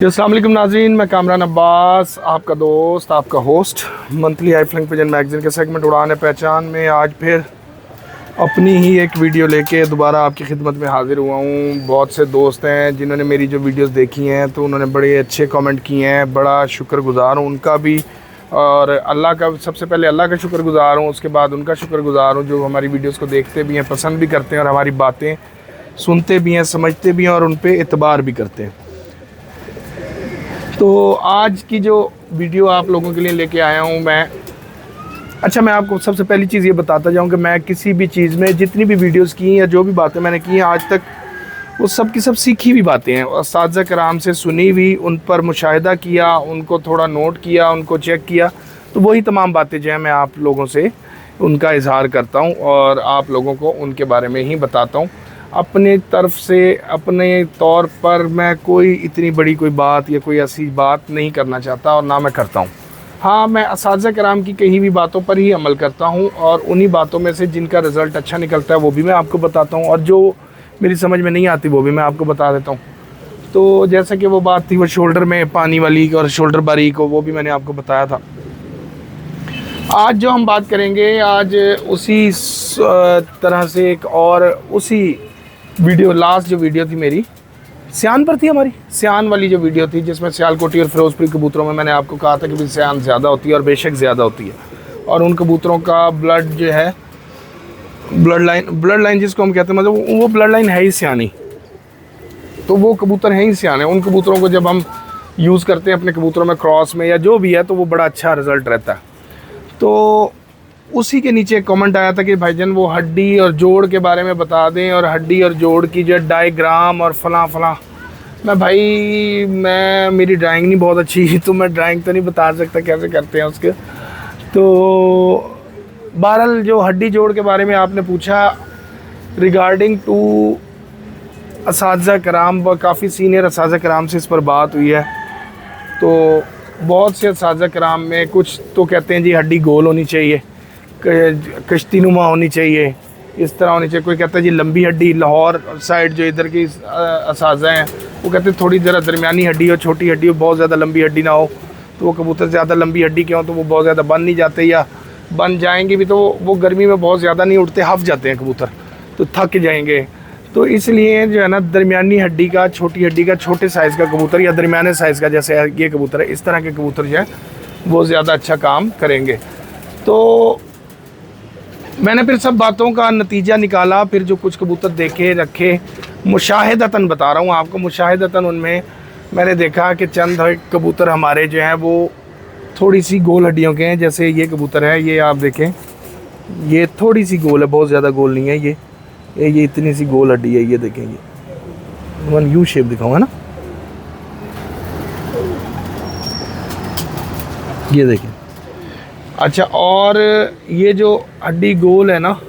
अस्सलाम वालेकुम नाज़रीन, मैं कामरान अब्बास, आपका दोस्त, आपका होस्ट मंथली आई फ्लिंग पिजन मैगज़ीन के सेगमेंट उड़ान है पहचान में आज फिर अपनी ही एक वीडियो लेके दोबारा आपकी खिदमत में हाज़िर हुआ हूँ। बहुत से दोस्त हैं जिन्होंने मेरी जो वीडियोस देखी हैं तो उन्होंने बड़े अच्छे कमेंट किए हैं, बड़ा शुक्रगुज़ार हूँ उनका भी। और अल्लाह का, सबसे पहले अल्लाह का शुक्रगुज़ार हूँ, उसके बाद उनका शुक्रगुज़ार हूँ जो हमारी वीडियोज़ को देखते भी हैं, पसंद भी करते हैं और हमारी बातें सुनते भी हैं, समझते भी हैं और उन पर एतबार भी करते हैं। तो आज की जो वीडियो आप लोगों के लिए लेके आया हूँ मैं आपको सबसे पहली चीज़ ये बताता जाऊँ कि मैं किसी भी चीज़ में जितनी भी वीडियोस की या जो भी बातें मैंने की हैं आज तक, वो सब की सब सीखी हुई बातें हैं, उस्ताद कराम से सुनी हुई, उन पर मुशाहिदा किया, उनको थोड़ा नोट किया, उनको चेक किया, तो वही तमाम बातें जो हैं मैं आप लोगों से उनका इजहार करता हूँ और आप लोगों को उनके बारे में ही बताता हूँ। अपने तरफ से, अपने तौर पर मैं कोई इतनी बड़ी कोई बात या कोई ऐसी बात नहीं करना चाहता और ना मैं करता हूँ। हाँ, मैं उस्ताद कराम की कही हुई बातों पर ही अमल करता हूँ और उन्हीं बातों में से जिनका रिज़ल्ट अच्छा निकलता है वो भी मैं आपको बताता हूँ और जो मेरी समझ में नहीं आती वो भी मैं आपको बता देता हूँ। तो जैसे कि वो बात थी वो शोल्डर में पानी वाली और शोल्डर बारीक हो, वो भी मैंने आपको बताया था। आज जो हम बात करेंगे, आज उसी तरह से एक और उसी वीडियो, लास्ट जो वीडियो थी मेरी सियान पर थी, हमारी सियान वाली जो वीडियो थी जिसमें सियालकोटी और फिरोजपुरी कबूतरों में मैंने आपको कहा था कि भाई सियान ज़्यादा होती है और बेशक ज़्यादा होती है और उन कबूतरों का ब्लड जो है, ब्लड लाइन जिसको हम कहते हैं, मतलब वो ब्लड लाइन है ही सियानी, तो वो कबूतर हैं ही सियाने। उन कबूतरों को जब हम यूज़ करते हैं अपने कबूतरों में क्रॉस में या जो भी है तो वो बड़ा अच्छा रिज़ल्ट रहता है। तो उसी के नीचे कमेंट आया था कि भाईजान वो हड्डी और जोड़ के बारे में बता दें और हड्डी और जोड़ की जो डायग्राम और फलां। मैं मेरी ड्राइंग नहीं बहुत अच्छी तो मैं ड्राइंग तो नहीं बता सकता कैसे करते हैं उसके। तो बहरहाल जो हड्डी जोड़ के बारे में आपने पूछा रिगार्डिंग टू उस्ताद कराम, व काफ़ी सीनियर उस्ताद कराम से इस पर बात हुई है। तो बहुत से उस्ताद कराम में कुछ तो कहते हैं जी हड्डी गोल होनी चाहिए, कश्ती नुमा होनी चाहिए, इस तरह होनी चाहिए। कोई कहता है जी लंबी हड्डी, लाहौर साइड जो इधर की असाज़ा हैं वो कहते हैं थोड़ी ज़रा दरमियानी हड्डी हो, छोटी हड्डी हो, बहुत ज़्यादा लंबी हड्डी ना हो। तो वो कबूतर ज़्यादा लंबी हड्डी के हों तो वो बहुत ज़्यादा बन नहीं जाते, या बन जाएंगे भी तो वो गर्मी में बहुत ज़्यादा नहीं उठते, हफ जाते हैं कबूतर, तो थक जाएंगे। तो इसलिए जो है ना दरमियानी हड्डी का, छोटी हड्डी का, छोटे साइज़ का कबूतर या दरमियाने साइज़ का जैसे ये कबूतर है, इस तरह के कबूतर जो है वो ज़्यादा अच्छा काम करेंगे। तो मैंने फिर सब बातों का नतीजा निकाला, फिर जो कुछ कबूतर देखे रखे, मुशाहिदतन बता रहा हूँ आपको, मुशाहिदतन उनमें मैंने देखा कि चंद कबूतर हमारे जो हैं वो थोड़ी सी गोल हड्डियों के हैं। जैसे ये कबूतर है, ये आप देखें, ये थोड़ी सी गोल है, बहुत ज़्यादा गोल नहीं है। ये इतनी सी गोल हड्डी है, ये देखें, ये यू शेप दिखाऊंगा ना, ये देखें। अच्छा, और ये जो हड्डी गोल है ना,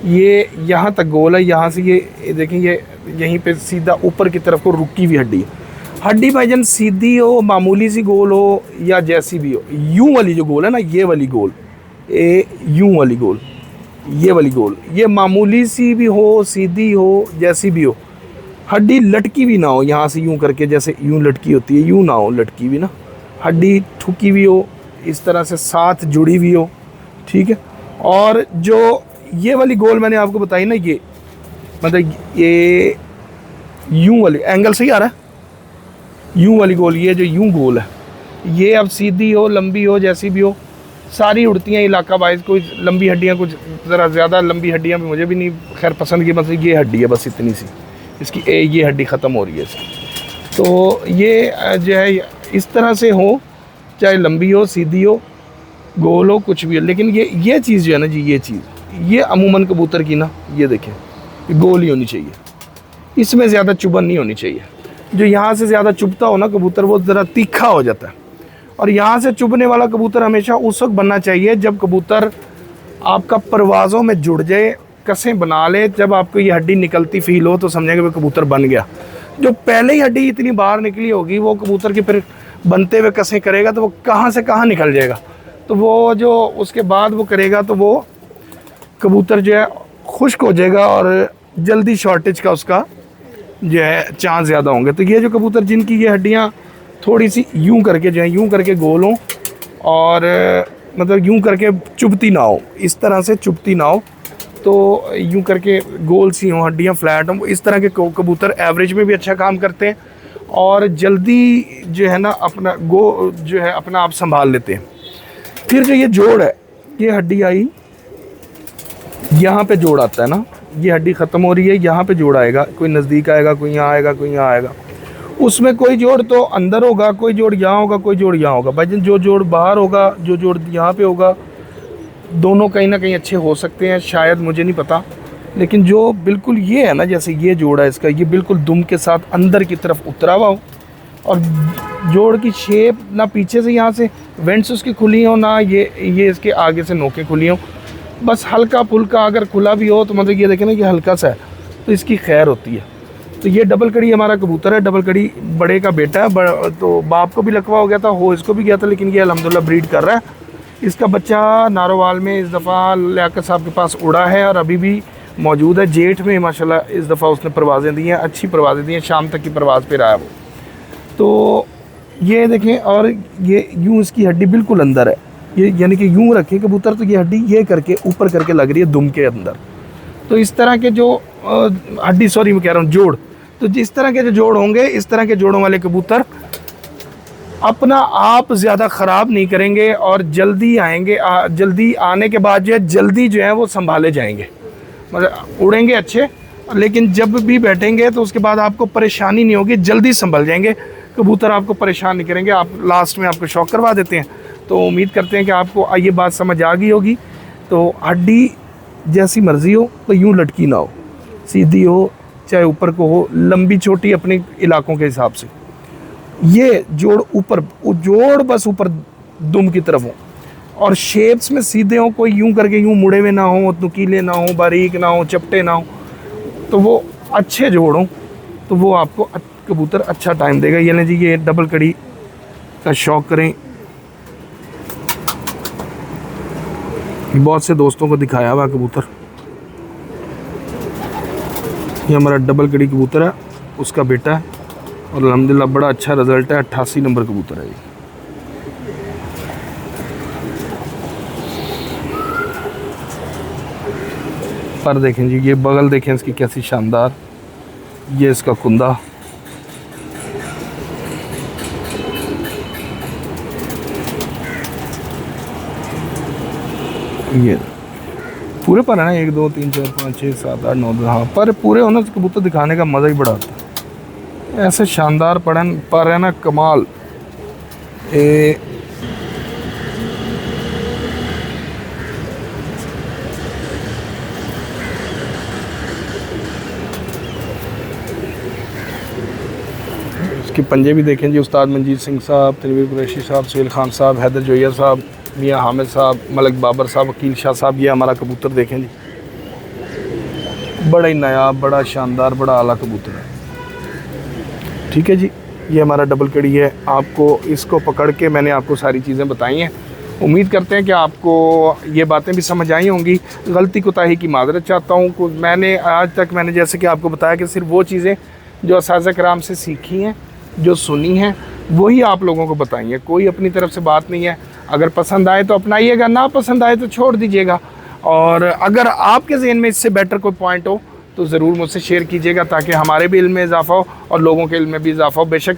ये यहाँ तक गोल है, यहाँ से ये देखें, ये यहीं पे सीधा ऊपर की तरफ को रुकी हुई हड्डी है। हड्डी भाईजान सीधी हो, मामूली सी गोल हो या जैसी भी हो, यूं वाली जो गोल है ना, ये वाली गोल, यूं वाली गोल, ये वाली गोल, ये मामूली सी भी हो, सीधी हो, जैसी भी हो, हड्डी लटकी भी ना हो, यहाँ से यूं करके जैसे यूं लटकी होती है, यूं ना हो लटकी भी ना, हड्डी ठुकी हुई हो, इस तरह से साथ जुड़ी हुई हो, ठीक है। और जो ये वाली गोल मैंने आपको बताई ना, ये मतलब ये यूं वाली एंगल सही आ रहा है, यूं वाली गोल, ये जो यूं गोल है, ये अब सीधी हो, लंबी हो, जैसी भी हो, सारी उड़ती हैं इलाका वाइज। कोई लंबी हड्डियाँ, कुछ ज़रा ज़्यादा लंबी हड्डियाँ भी मुझे भी नहीं खैर पसंद की, मतलब ये हड्डी है बस इतनी सी, इसकी ये हड्डी ख़त्म हो रही है इसकी। तो ये जो है इस तरह से हो, चाहे लंबी हो, सीधी हो, गोल हो, कुछ भी हो, लेकिन ये चीज़ जो है ना जी, ये चीज़, ये अमूमन कबूतर की ना, ये देखें, गोल ही होनी चाहिए, इसमें ज़्यादा चुभन नहीं होनी चाहिए। जो यहाँ से ज़्यादा चुभता हो ना कबूतर, वो ज़रा तीखा हो जाता है। और यहाँ से चुभने वाला कबूतर हमेशा उस वक्त बनना चाहिए जब कबूतर आपका परवाज़ों में जुड़ जाए, कसें बना ले, जब आपको ये हड्डी निकलती फील हो तो समझेंगे वो कबूतर बन गया। जो पहले ही हड्डी इतनी बाहर निकली होगी, वो कबूतर की फिर बनते हुए कसें करेगा तो वो कहाँ से कहाँ निकल जाएगा। तो वो जो उसके बाद वो करेगा तो वो कबूतर जो है खुश्क हो जाएगा और जल्दी शॉर्टेज का उसका जो है चांस ज़्यादा होंगे। तो ये जो कबूतर जिनकी ये हड्डियाँ थोड़ी सी यूं करके जो है यूं करके गोल हों और मतलब यूं करके चुभती ना हो, इस तरह से चुभती ना हो, तो यूं करके गोल सी हों, हड्डियाँ फ्लैट हों, इस तरह के कबूतर एवरेज में भी अच्छा काम करते हैं और जल्दी जो है ना अपना जो है अपना आप संभाल लेते हैं। फिर जो ये जोड़ है, ये हड्डी आई यहाँ पे जोड़ आता है ना, ये हड्डी ख़त्म हो रही है, यहाँ पे जोड़ आएगा, कोई नज़दीक आएगा, कोई यहाँ आएगा, कोई यहाँ आएगा। उसमें कोई जोड़ तो अंदर होगा, कोई जोड़ यहाँ होगा, कोई जोड़ यहाँ होगा। भाई जो जोड़ बाहर होगा, जो जोड़ यहाँ पे होगा, दोनों कहीं ना कहीं अच्छे हो सकते हैं शायद, मुझे नहीं पता। लेकिन जो बिल्कुल ये है ना, जैसे ये जोड़ है इसका, ये बिल्कुल दुम के साथ अंदर की तरफ उतरा हुआ हो और जोड़ की शेप ना पीछे से यहाँ से वेंट्स उसकी खुली हो, ना ये इसके आगे से नोकें खुली हो, बस हल्का फुल्का अगर खुला भी हो तो मतलब ये देखें ना कि हल्का सा है, तो इसकी खैर होती है। तो ये डबल कड़ी हमारा कबूतर है, डबल कड़ी बड़े का बेटा है, तो बाप को भी लकवा हो गया था, हो इसको भी गया था, लेकिन ये अल्हम्दुलिल्लाह ब्रीड कर रहा है। इसका बच्चा नारोवाल में इस दफ़ा लियाकत साहब के पास उड़ा है और अभी भी मौजूद है। जेठ में माशाल्लाह इस दफ़ा उसने परवाज़ें दी हैं, अच्छी परवाज़ें दी हैं, शाम तक की परवाज़ पे रहा है वो। तो ये देखें, और ये यूँ इसकी हड्डी बिल्कुल अंदर है, ये यानी कि यूँ रखें कबूतर तो ये हड्डी ये करके ऊपर करके लग रही है दुम के अंदर। तो इस तरह के जो हड्डी, सॉरी मैं कह रहा हूँ जोड़, तो जिस तरह के जो जोड़ होंगे, इस तरह के जोड़ों वाले कबूतर अपना आप ज़्यादा ख़राब नहीं करेंगे और जल्दी आएंगे। जल्दी आने के बाद जल्दी जो है वो संभाले जाएंगे, मतलब उड़ेंगे अच्छे, लेकिन जब भी बैठेंगे तो उसके बाद आपको परेशानी नहीं होगी, जल्दी संभल जाएंगे कबूतर, आपको परेशान नहीं करेंगे। आप लास्ट में आपको शौक करवा देते हैं। तो उम्मीद करते हैं कि आपको ये बात समझ आ गई होगी। तो हड्डी जैसी मर्ज़ी हो, तो यूँ लटकी ना हो, सीधी हो, चाहे ऊपर को हो, लंबी छोटी अपने इलाकों के हिसाब से। ये जोड़ ऊपर, जोड़ बस ऊपर दुम की तरफ हो और शेप्स में सीधे हो, कोई यूं करके यूं मुड़े हुए ना हो, नुकीले ना हो, बारीक ना हो, चपटे ना हो, तो वो अच्छे जोड़ हो, तो वो आपको कबूतर अच्छा टाइम देगा। ये लें जी, ये डबल कड़ी का शौक़ करें। बहुत से दोस्तों को दिखाया हुआ कबूतर, ये हमारा डबल कड़ी कबूतर है, उसका बेटा है और अल्हम्दुलिल्लाह बड़ा अच्छा रिज़ल्ट है। 88 नंबर कबूतर है ये। पर देखें जी, ये बगल देखें इसकी कैसी शानदार, ये इसका कुंदा, ये पूरे पर है ना, 1 2 3 4 5 6 7 8 9 10, हाँ पर पूरे होना तो कबूतर दिखाने का मज़ा ही बड़ा आता है। ऐसे शानदार पड़न पर है ना, कमाल। इसके पंजे भी देखें जी, उस्ताद मंजीत सिंह साहब, तनवीर कुरैशी साहब, सुहेल खान साहब, हैदर जोया साहब, मियाँ हामिद साहब, मलक बाबर साहब, वकील शाह साहब। ये हमारा कबूतर देखें जी, बड़ा ही नायाब, बड़ा शानदार, बड़ा आला कबूतर है। ठीक है जी, ये हमारा डबल कड़ी है। आपको इसको पकड़ के मैंने आपको सारी चीज़ें बताई हैं। उम्मीद करते हैं कि आपको ये बातें भी समझ आई होंगी। गलती कोताही की माज़रत चाहता हूँ। मैंने आज तक जैसे कि आपको बताया कि सिर्फ वो चीज़ें जो असाज़ा कराम से सीखी हैं, जो सुनी हैं, वही आप लोगों को बताई हैं। कोई अपनी तरफ से बात नहीं है। अगर पसंद आए तो अपनाइएगा, ना पसंद आए तो छोड़ दीजिएगा। और अगर आपके ज़हन में इससे बेटर कोई पॉइंट हो तो ज़रूर मुझसे शेयर कीजिएगा, ताकि हमारे भी इल्म में इजाफ़ा हो और लोगों के इल्म में भी इजाफ़ा हो। बेशक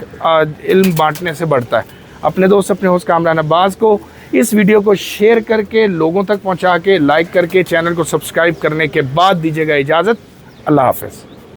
इल्म बांटने से बढ़ता है। अपने दोस्त, अपने होस्ट कामरान अब्बास को इस वीडियो को शेयर करके, लोगों तक पहुंचा के, लाइक करके, चैनल को सब्सक्राइब करने के बाद दीजिएगा इजाज़त। अल्लाह हाफ़िज़।